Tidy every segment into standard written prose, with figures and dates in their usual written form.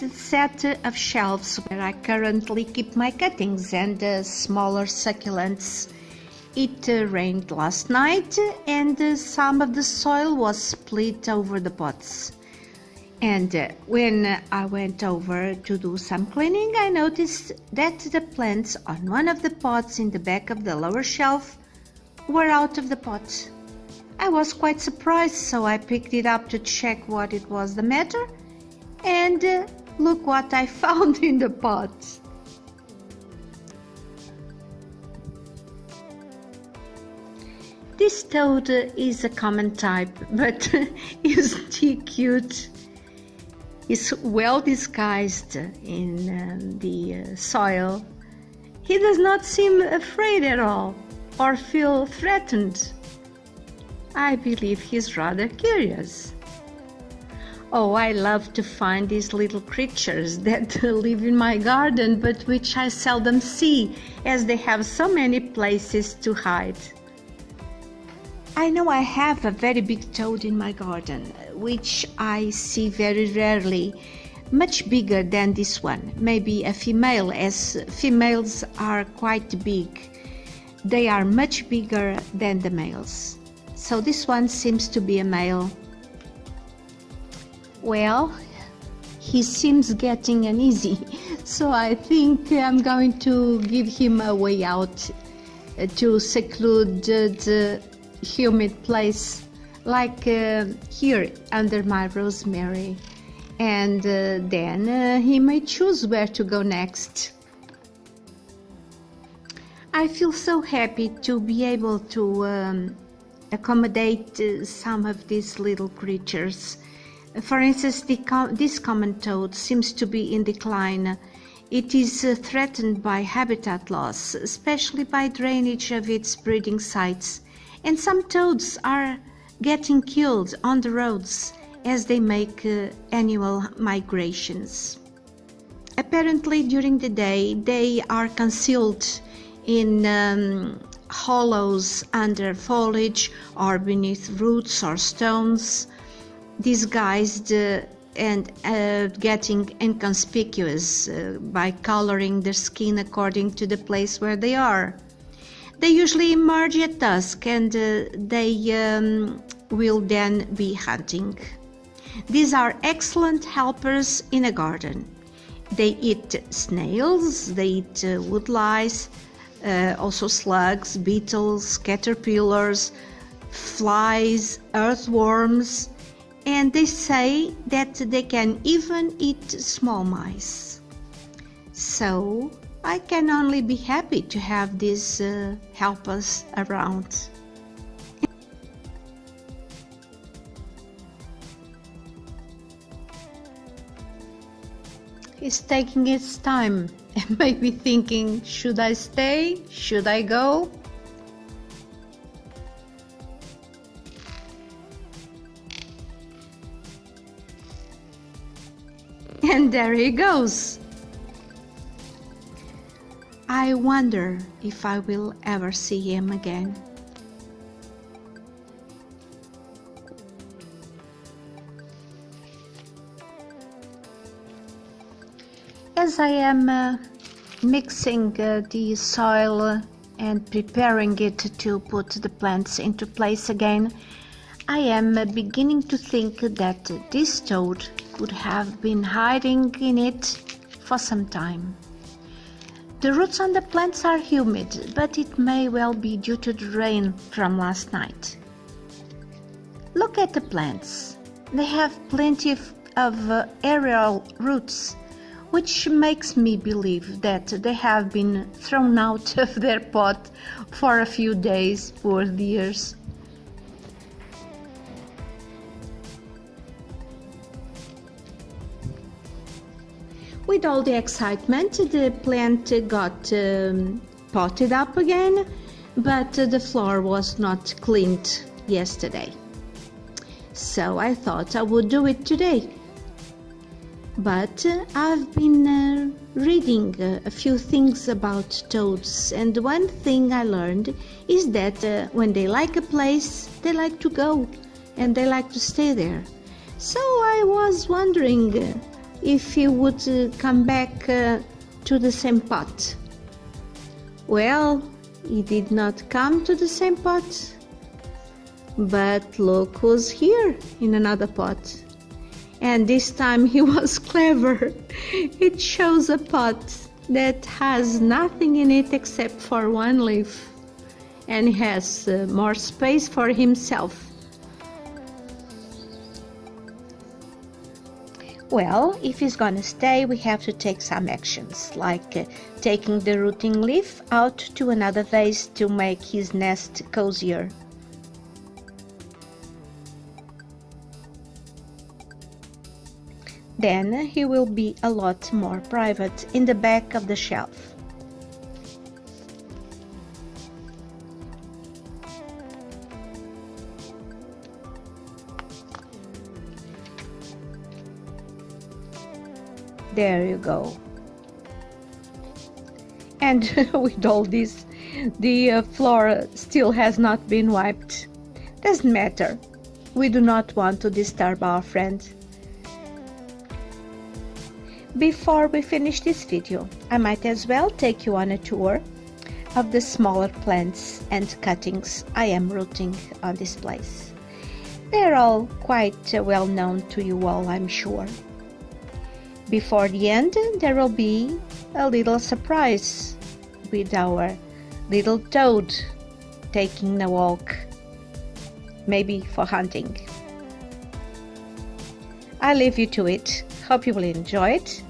is a set of shelves where I currently keep my cuttings and smaller succulents. It rained last night and some of the soil was split over the pots. And when I went over to do some cleaning, I noticed that the plants on one of the pots in the back of the lower shelf were out of the pot. I was quite surprised, so I picked it up to check what it was the matter, and look what I found in the pot. This toad is a common type, but isn't he cute? He's well disguised in the soil. He does not seem afraid at all or feel threatened. I believe he's rather curious. Oh, I love to find these little creatures that live in my garden, but which I seldom see, as they have so many places to hide. I know I have a very big toad in my garden, which I see very rarely, much bigger than this one, maybe a female, as females are quite big. They are much bigger than the males. So this one seems to be a male. Well, he seems getting uneasy, so I think I'm going to give him a way out to secluded, humid place, like here under my rosemary, and then he may choose where to go next. I feel so happy to be able to accommodate some of these little creatures. For instance, this common toad seems to be in decline. It is threatened by habitat loss, especially by drainage of its breeding sites, and some toads are getting killed on the roads as they make annual migrations. Apparently, during the day, they are concealed in hollows under foliage or beneath roots or stones, disguised and getting inconspicuous by coloring their skin according to the place where they are. They usually emerge at dusk and they will then be hunting. These are excellent helpers in a garden. They eat snails, they eat wood lice, also slugs, beetles, caterpillars, flies, earthworms, and they say that they can even eat small mice. So I can only be happy to have these helpers around. It's taking its time and maybe thinking, should I stay? Should I go? And there he goes. I wonder if I will ever see him again. As I am mixing the soil and preparing it to put the plants into place again, I am beginning to think that this toad could have been hiding in it for some time. The roots on the plants are humid, but it may well be due to the rain from last night. Look at the plants. They have plenty of aerial roots, which makes me believe that they have been thrown out of their pot for a few days, poor dears. With all the excitement, the plant got potted up again, but the floor was not cleaned yesterday. So I thought I would do it today. But I've been reading a few things about toads, and one thing I learned is that when they like a place, they like to go and they like to stay there. So I was wondering, if he would come back to the same pot. Well, he did not come to the same pot, but look who's here in another pot. And this time he was clever. It shows a pot that has nothing in it except for one leaf, and has more space for himself. Well, if he's gonna stay, we have to take some actions, like taking the rooting leaf out to another vase to make his nest cozier. Then he will be a lot more private in the back of the shelf. There you go. And with all this, the floor still has not been wiped. Doesn't matter. We do not want to disturb our friend. Before we finish this video, I might as well take you on a tour of the smaller plants and cuttings I am rooting on this place. They're all quite well known to you all, I'm sure. Before the end, there will be a little surprise with our little toad taking a walk, maybe for hunting. I leave you to it. Hope you will enjoy it.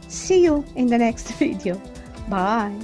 See you in the next video. Bye.